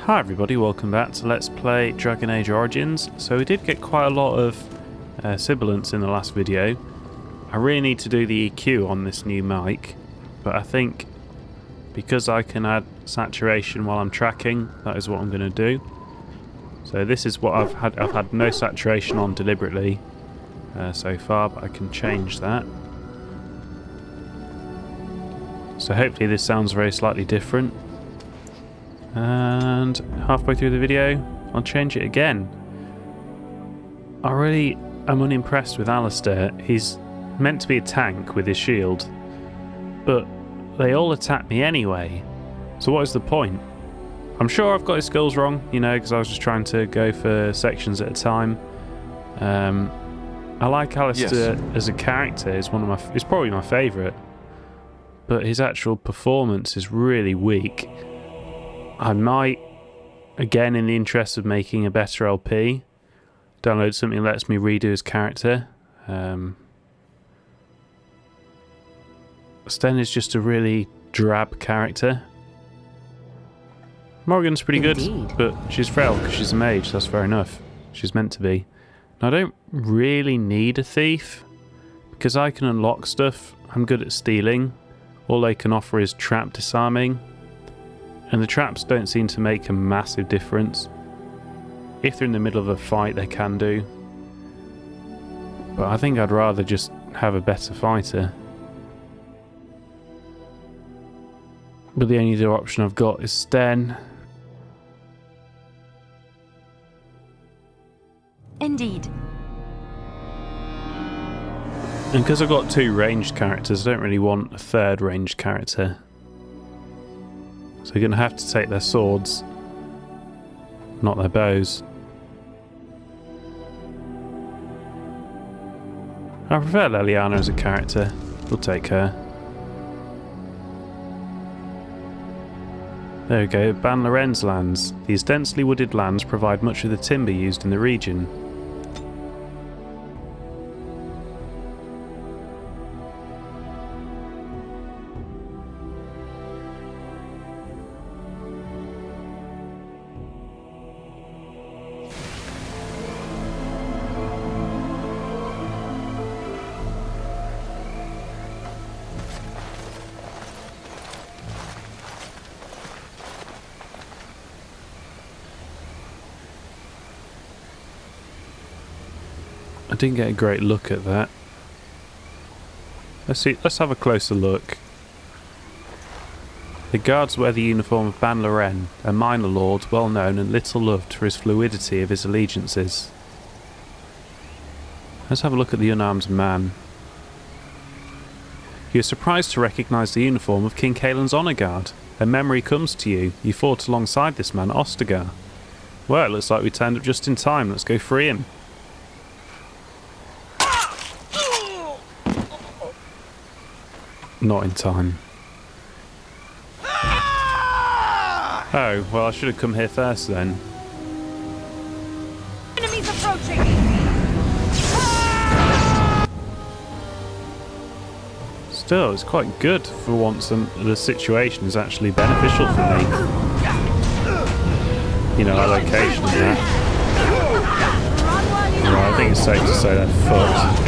Hi everybody, welcome back to Let's Play Dragon Age Origins. So we did get quite a lot of sibilance in the last video. I really need to do the EQ on this new mic, but I think because I can add saturation while I'm tracking, that is what I'm going to do. So this is what I've had no saturation on deliberately so far, but I can change that. So hopefully this sounds very slightly different. And halfway through the video, I'll change it again. I really am unimpressed with Alistair. He's meant to be a tank with his shield, but they all attack me anyway. So what is the point? I'm sure I've got his skills wrong, you know, because I was just trying to go for sections at a time. I like Alistair as a character. He's probably my favourite, but his actual performance is really weak. I might, again in the interest of making a better LP, download something that lets me redo his character. Sten is just a really drab character. Morrigan's pretty good, but she's frail because she's a mage, that's fair enough. She's meant to be. Now, I don't really need a thief, because I can unlock stuff. I'm good at stealing. All they can offer is trap disarming. And the traps don't seem to make a massive difference. If they're in the middle of a fight, they can do. But I think I'd rather just have a better fighter. But the only other option I've got is Sten. Indeed. And because I've got two ranged characters, I don't really want a third ranged character. So you're going to have to take their swords, not their bows. I prefer Leliana as a character. We'll take her. There we go, Ban Lorenz lands. These densely wooded lands provide much of the timber used in the region. I didn't get a great look at that. Let's have a closer look. The guards wear the uniform of Ban Loren, a minor lord well known and little loved for his fluidity of his allegiances. Let's have a look at the unarmed man. You're surprised to recognise the uniform of King Caelan's honour guard. A memory comes to you. You fought alongside this man at Ostagar. Well, it looks like we turned up just in time. Let's go free him. Not in time. Oh, well, I should have come here first then. Enemies approaching! Still, it's quite good for once the situation is actually beneficial for me. You know, our location and that. Right, I think it's safe to say they're fucked.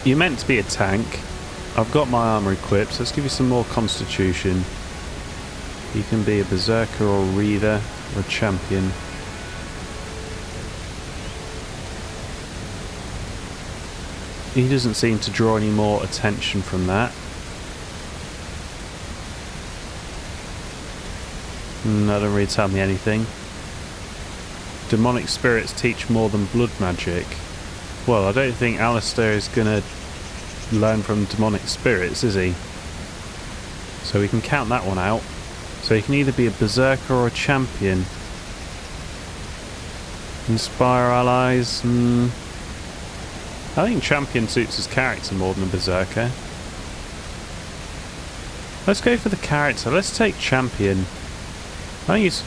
You're meant to be a tank. I've got my armour equipped, so let's give you some more constitution. You can be a berserker or a reaver or a champion. He doesn't seem to draw any more attention from that. That don't really tell me anything. Demonic spirits teach more than blood magic. Well, I don't think Alistair is going to learn from demonic spirits, is he? So we can count that one out. So he can either be a berserker or a champion. Inspire allies. I think champion suits his character more than a berserker. Let's go for the character. Let's take champion. I think he's...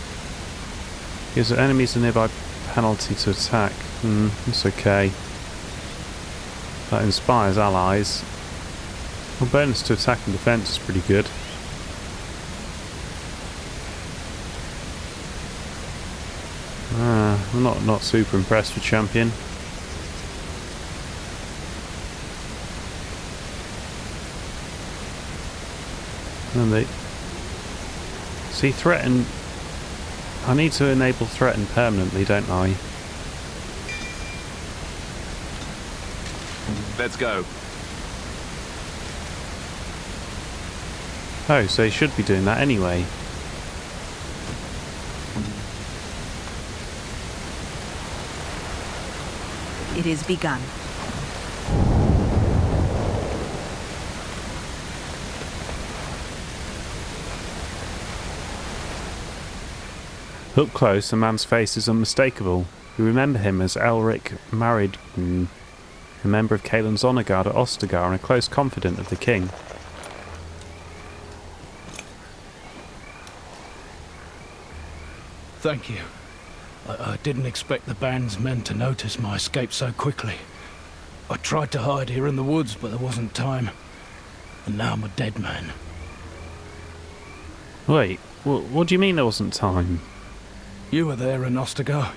Gives enemies a nearby penalty to attack. That's okay. That inspires allies. Well, bonus to attack and defense is pretty good. I'm not super impressed with champion. And they see threaten. I need to enable threaten permanently, don't I? Let's go. Oh, so he should be doing that anyway. It is begun. Up close, a man's face is unmistakable. You remember him as Elric Maridun, a member of Caelan's honour guard at Ostagar and a close confidant of the king. Thank you. I didn't expect the band's men to notice my escape so quickly. I tried to hide here in the woods, but there wasn't time. And now I'm a dead man. Wait, what do you mean there wasn't time? You were there in Ostagar.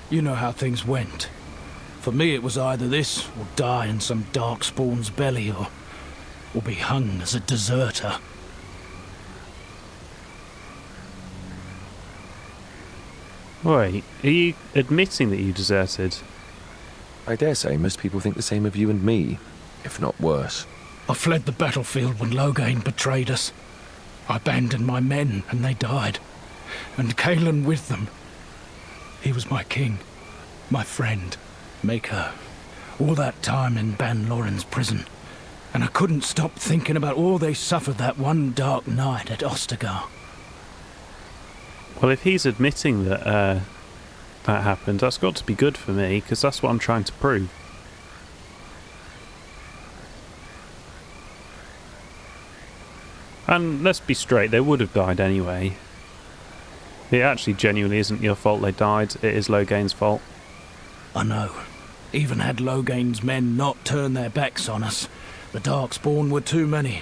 You know how things went. For me, it was either this, or die in some darkspawn's belly, or be hung as a deserter. Wait, are you admitting that you deserted? I dare say most people think the same of you and me, if not worse. I fled the battlefield when Loghain betrayed us. I abandoned my men, and they died. And Caelan with them. He was my king, my friend, maker. All that time in Ban Loren's prison. And I couldn't stop thinking about all they suffered that one dark night at Ostagar. Well, if he's admitting that that happened, that's got to be good for me, because that's what I'm trying to prove. And let's be straight, they would have died anyway. It actually genuinely isn't your fault they died, it is Loghain's fault. I know. Even had Loghain's men not turned their backs on us, the Darkspawn were too many.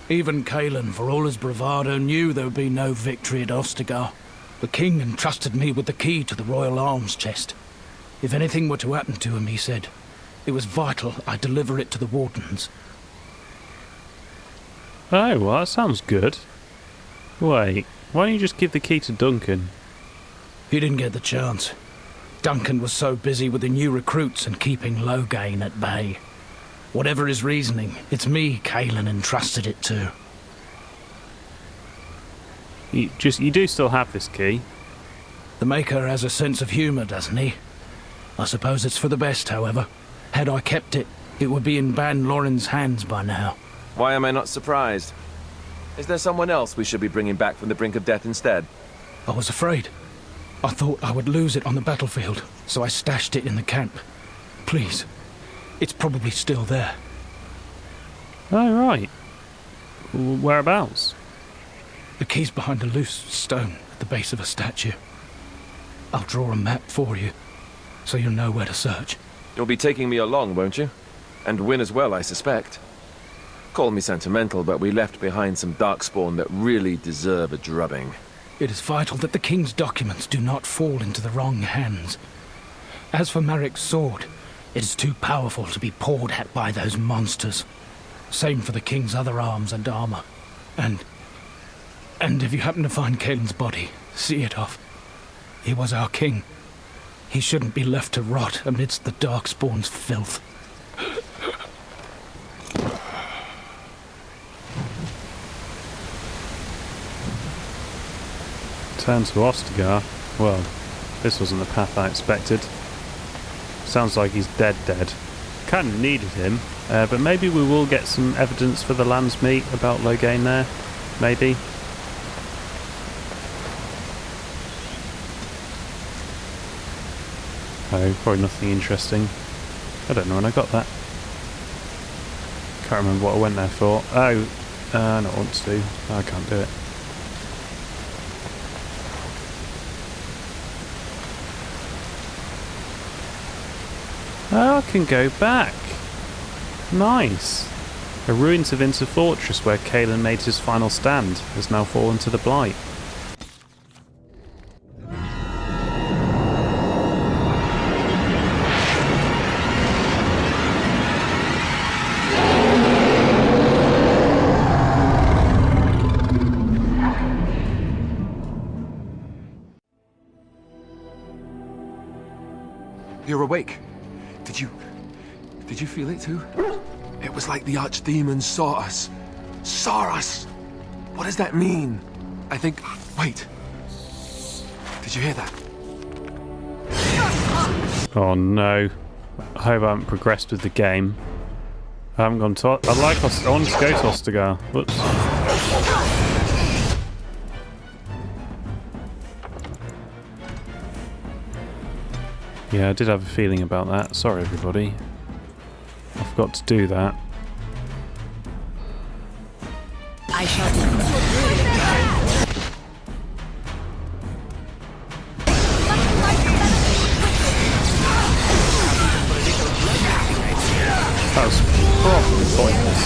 Even Caelan, for all his bravado, knew there would be no victory at Ostagar. The king entrusted me with the key to the royal arms chest. If anything were to happen to him, he said, it was vital I deliver it to the wardens. Oh, well, that sounds good. Wait, why don't you just give the key to Duncan? He didn't get the chance. Duncan was so busy with the new recruits and keeping Loghain at bay. Whatever his reasoning, it's me Caelan entrusted it to. You do still have this key. The Maker has a sense of humour, doesn't he? I suppose it's for the best, however. Had I kept it, it would be in Ban Loren's hands by now. Why am I not surprised? Is there someone else we should be bringing back from the brink of death instead? I was afraid. I thought I would lose it on the battlefield, so I stashed it in the camp. Please. It's probably still there. Oh, right. Whereabouts? The key's behind a loose stone at the base of a statue. I'll draw a map for you, so you'll know where to search. You'll be taking me along, won't you? And win as well, I suspect. Call me sentimental, but we left behind some Darkspawn that really deserve a drubbing. It is vital that the king's documents do not fall into the wrong hands. As for Maric's sword, it is too powerful to be pawed at by those monsters. Same for the king's other arms and armor. And if you happen to find Caelan's body, see it off. He was our king. He shouldn't be left to rot amidst the Darkspawn's filth. Turn to Ostagar. Well, this wasn't the path I expected. Sounds like he's dead. Kind of needed him, but maybe we will get some evidence for the Landsmeet about Loghain there. Maybe. Oh, probably nothing interesting. I don't know when I got that. Can't remember what I went there for. Oh, I don't want to. I can't do it. Oh, I can go back. Nice. The ruins of Inter Fortress where Cailan made his final stand has now fallen to the Blight. You're awake. Did you feel it too? It was like the archdemon saw us. Saw us! What does that mean? I think... Wait. Did you hear that? Oh no. I hope I haven't progressed with the game. I haven't gone to... I want to go to Ostagar. Whoops. Yeah, I did have a feeling about that. Sorry, everybody. I forgot to do that. I shall do. That was probably pointless.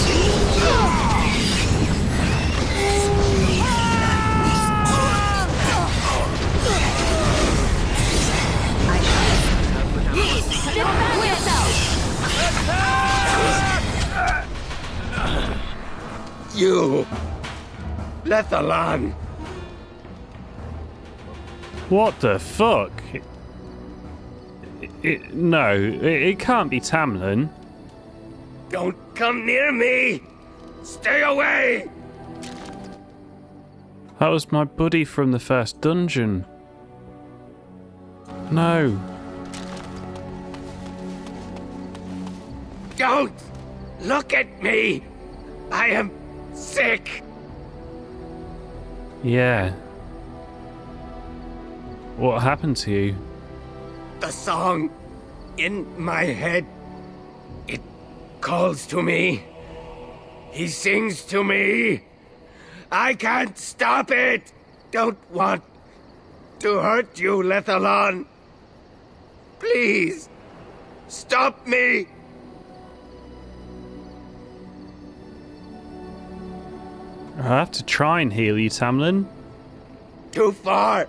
You! Lethalan! What the fuck? No, it can't be Tamlin. Don't come near me! Stay away! That was my buddy from the first dungeon. No. Don't look at me! I am sick! Yeah. What happened to you? The song in my head, it calls to me. He sings to me. I can't stop it! Don't want to hurt you, Lethalan. Please, stop me! I have to try and heal you, Tamlin. Too far.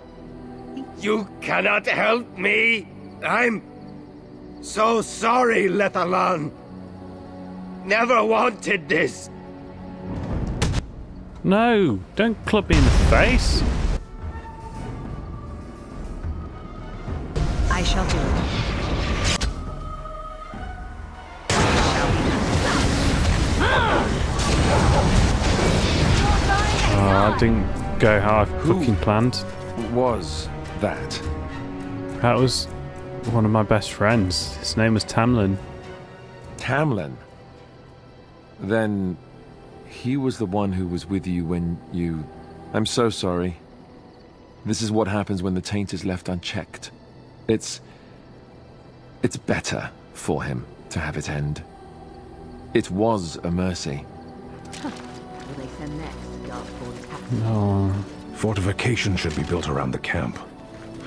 You cannot help me. I'm so sorry, Lethalan. Never wanted this. No, don't club me in the face. I shall do it. I didn't go how I fucking planned. Was that? That was one of my best friends. His name was Tamlin. Tamlin? Then he was the one who was with you when you... I'm so sorry. This is what happens when the taint is left unchecked. It's better for him to have it end. It was a mercy. Will they send next? Darkspawn's captain. Oh. Fortification should be built around the camp.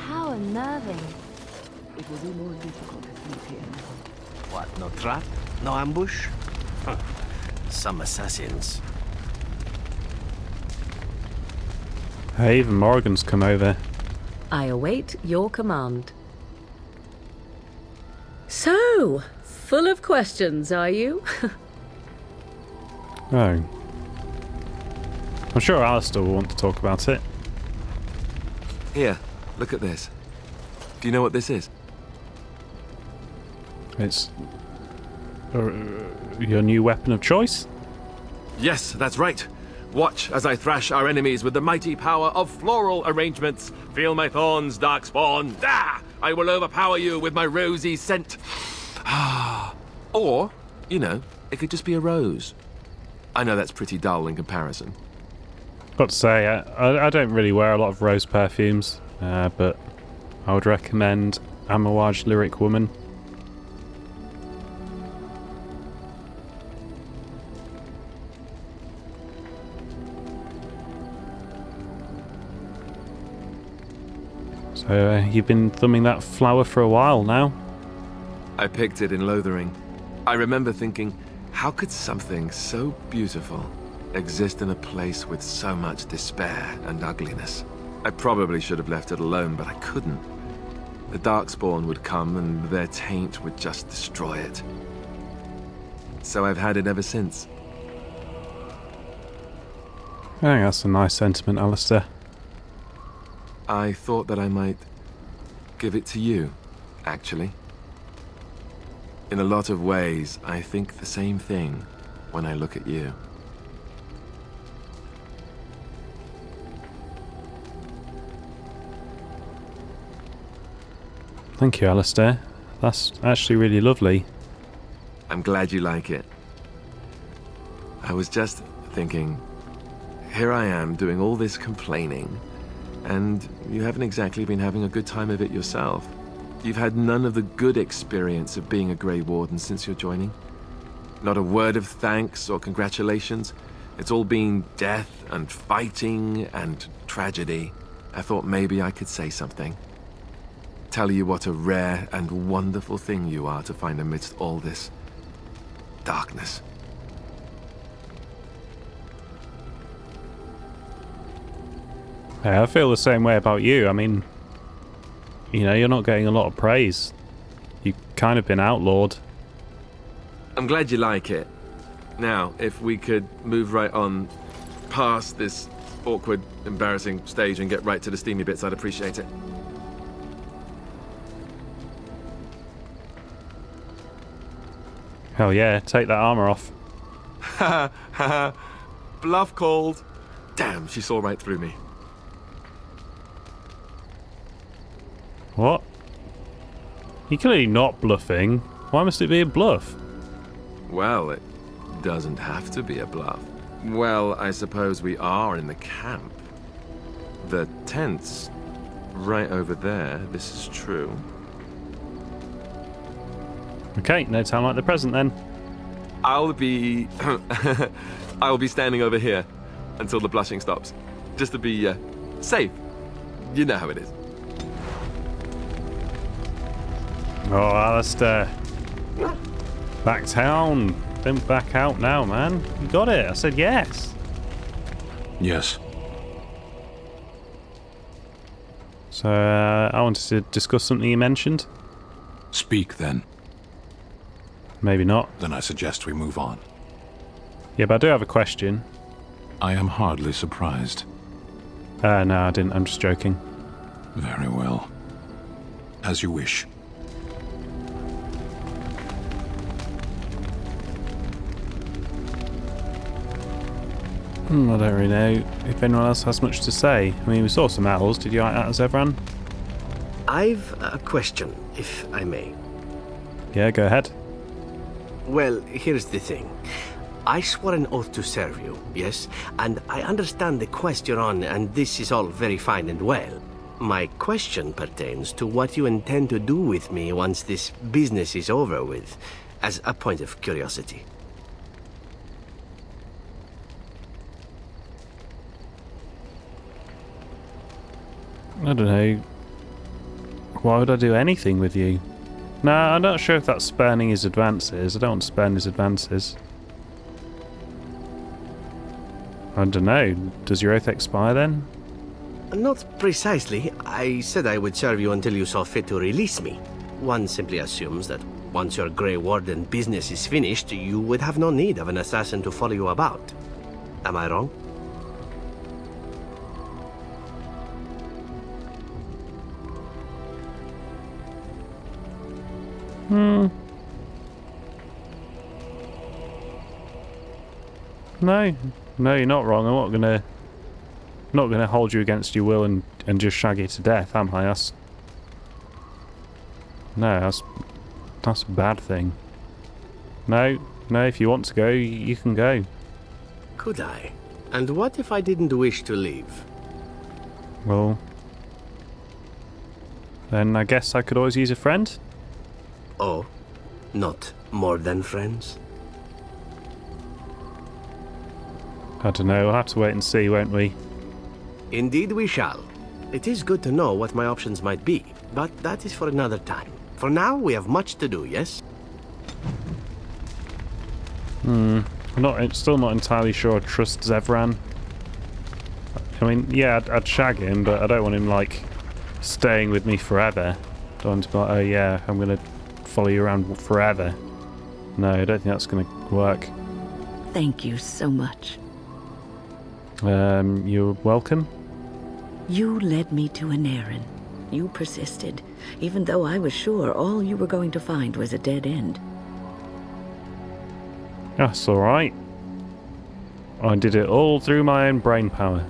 How unnerving. It will be more difficult to sleep here. What, no trap? No ambush? Huh. Some assassins. Hey, even Morrigan's come over. I await your command. So, full of questions, are you? Oh. I'm sure Alistair will want to talk about it. Here, look at this. Do you know what this is? It's your new weapon of choice? Yes, that's right. Watch as I thrash our enemies with the mighty power of floral arrangements. Feel my thorns, Darkspawn. Ah! I will overpower you with my rosy scent. Or, you know, it could just be a rose. I know that's pretty dull in comparison. Got to say, I don't really wear a lot of rose perfumes, but I would recommend Amawaj Lyric Woman. So you've been thumbing that flower for a while now. I picked it in Lothering. I remember thinking, how could something so beautiful exist in a place with so much despair and ugliness? I probably should have left it alone, but I couldn't. The Darkspawn would come and their taint would just destroy it. So I've had it ever since. I think that's a nice sentiment, Alistair. I thought that I might give it to you, actually. In a lot of ways, I think the same thing when I look at you. Thank you, Alistair. That's actually really lovely. I'm glad you like it. I was just thinking, here I am doing all this complaining, and you haven't exactly been having a good time of it yourself. You've had none of the good experience of being a Grey Warden since your joining. Not a word of thanks or congratulations. It's all been death and fighting and tragedy. I thought maybe I could say something. Tell you what a rare and wonderful thing you are to find amidst all this darkness. Yeah, I feel the same way about you. I mean, you know, you're not getting a lot of praise. You've kind of been outlawed. I'm glad you like it. Now, if we could move right on past this awkward, embarrassing stage and get right to the steamy bits, I'd appreciate it. Hell yeah, take that armor off. Ha ha. Bluff called. Damn, she saw right through me. What? You're clearly not bluffing. Why must it be a bluff? Well, it doesn't have to be a bluff. Well, I suppose we are in the camp. The tent's right over there. This is true. Okay, no time like the present then. I'll be... I'll be standing over here until the blushing stops. Just to be, safe. You know how it is. Oh, Alistair. Back down. Don't back out now, man. You got it. I said yes. Yes. So, I wanted to discuss something you mentioned. Speak then. Maybe not. Then I suggest we move on. Yeah, but I do have a question. I am hardly surprised. No, I didn't. I'm just joking. Very well. As you wish. I don't really know if anyone else has much to say. I mean, we saw some owls. Did you like that, Zevran? I've a question, if I may. Yeah, go ahead. Well, here's the thing. I swore an oath to serve you, yes? And I understand the quest you're on, and this is all very fine and well. My question pertains to what you intend to do with me once this business is over with, as a point of curiosity. I don't know. Why would I do anything with you? Nah, I'm not sure if that's spurning his advances. I don't want to spurn his advances. I don't know. Does your oath expire then? Not precisely. I said I would serve you until you saw fit to release me. One simply assumes that once your Grey Warden business is finished, you would have no need of an assassin to follow you about. Am I wrong? No, you're not wrong. I'm not gonna hold you against your will and just shag you to death, am I? That's a bad thing. No, if you want to go, you can go. Could I? And what if I didn't wish to leave? Well, then I guess I could always use a friend. Oh, not more than friends? I don't know, we'll have to wait and see, won't we? Indeed we shall. It is good to know what my options might be, but that is for another time. For now, we have much to do, yes? Still not entirely sure I trust Zevran. I mean, yeah, I'd shag him, but I don't want him, like, staying with me forever. Don't want him to be like, oh yeah, I'm going to follow you around forever. No, I don't think that's going to work. Thank you so much. You're welcome. You led me to Anarin. You persisted, even though I was sure all you were going to find was a dead end. That's alright. I did it all through my own brain power.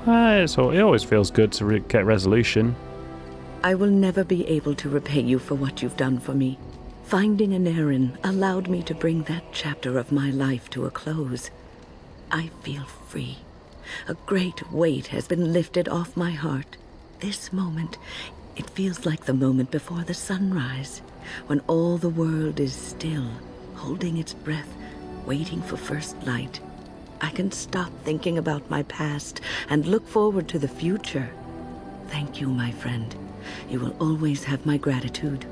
It always feels good to get resolution. I will never be able to repay you for what you've done for me. Finding Anarin allowed me to bring that chapter of my life to a close. I feel free. A great weight has been lifted off my heart. This moment, it feels like the moment before the sunrise, when all the world is still, holding its breath, waiting for first light. I can stop thinking about my past and look forward to the future. Thank you, my friend. You will always have my gratitude.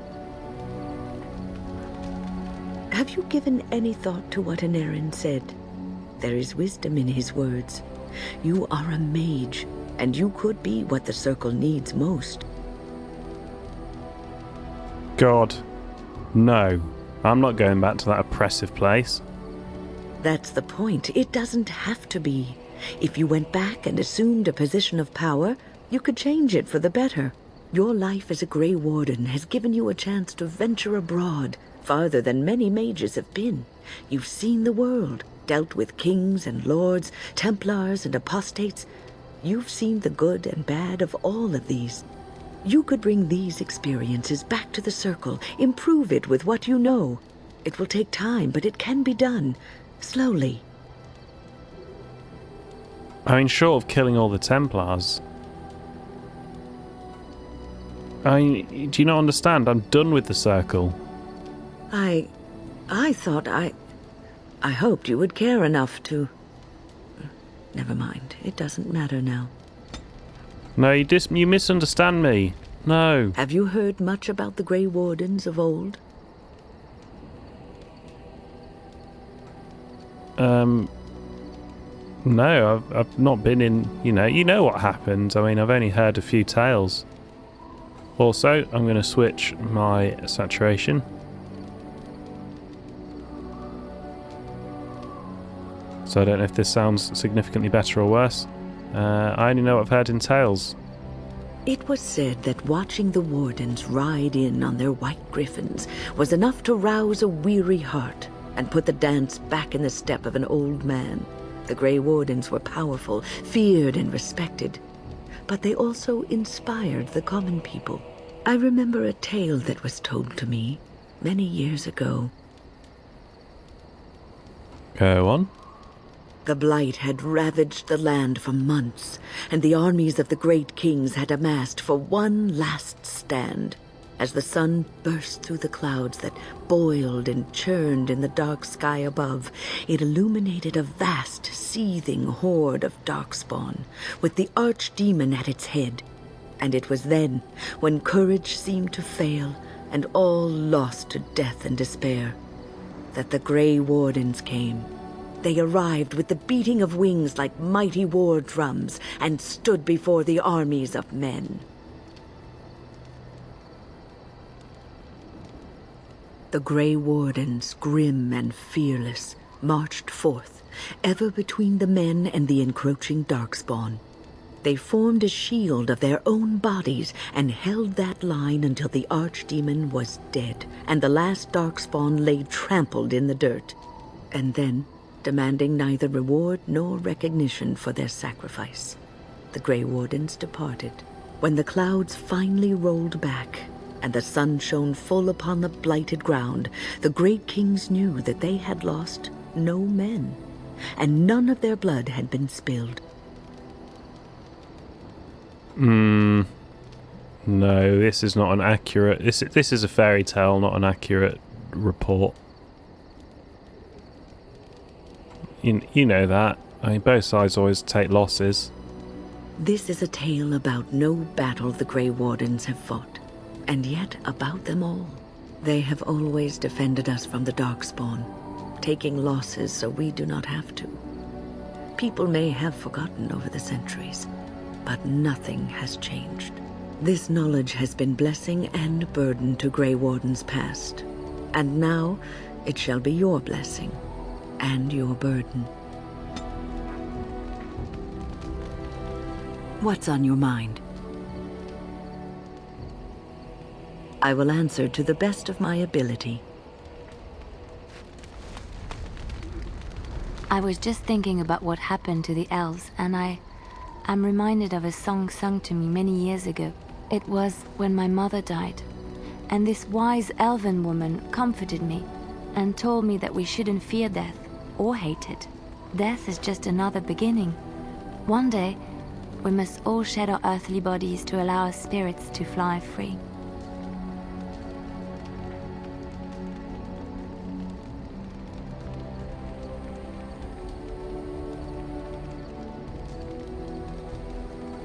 Have you given any thought to what Anarin said? There is wisdom in his words. You are a mage, and you could be what the Circle needs most. God, no. I'm not going back to that oppressive place. That's the point. It doesn't have to be. If you went back and assumed a position of power, you could change it for the better. Your life as a Grey Warden has given you a chance to venture abroad, farther than many mages have been. You've seen the world, dealt with kings and lords, Templars and apostates. You've seen the good and bad of all of these. You could bring these experiences back to the Circle, improve it with what you know. It will take time, but it can be done. Slowly. I mean, short of killing all the Templars. I mean, do you not understand? I'm done with the Circle. I thought I hoped you would care enough to... Never mind. It doesn't matter now. No, you misunderstand me. No. Have you heard much about the Grey Wardens of old? No, I've not been in, you know what happened. I mean, I've only heard a few tales. Also, I'm going to switch my saturation. So I don't know if this sounds significantly better or worse. I only know what I've heard in tales. It was said that watching the Wardens ride in on their white griffins was enough to rouse a weary heart and put the dance back in the step of an old man. The Grey Wardens were powerful, feared and respected, but they also inspired the common people. I remember a tale that was told to me many years ago. Go on. The Blight had ravaged the land for months, and the armies of the great kings had amassed for one last stand. As the sun burst through the clouds that boiled and churned in the dark sky above, it illuminated a vast, seething horde of darkspawn, with the archdemon at its head. And it was then, when courage seemed to fail, and all lost to death and despair, that the Grey Wardens came. They arrived with the beating of wings like mighty war drums, and stood before the armies of men. The Grey Wardens, grim and fearless, marched forth, ever between the men and the encroaching darkspawn. They formed a shield of their own bodies and held that line until the archdemon was dead and the last darkspawn lay trampled in the dirt. And then, demanding neither reward nor recognition for their sacrifice, the Grey Wardens departed. When the clouds finally rolled back and the sun shone full upon the blighted ground, the great kings knew that they had lost no men, and none of their blood had been spilled. No, this is not an accurate... This is a fairy tale, not an accurate report. You know that. I mean, both sides always take losses. This is a tale about no battle the Grey Wardens have fought, and yet about them all. They have always defended us from the Darkspawn, taking losses so we do not have to. People may have forgotten over the centuries, but nothing has changed. This knowledge has been blessing and burden to Grey Wardens past, and now it shall be your blessing and your burden. What's on your mind? I will answer to the best of my ability. I was just thinking about what happened to the elves, and I'm reminded of a song sung to me many years ago. It was when my mother died, and this wise elven woman comforted me and told me that we shouldn't fear death or hate it. Death is just another beginning. One day, we must all shed our earthly bodies to allow our spirits to fly free.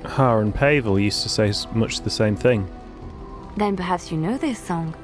Har and Pavel used to say much the same thing. Then perhaps you know this song.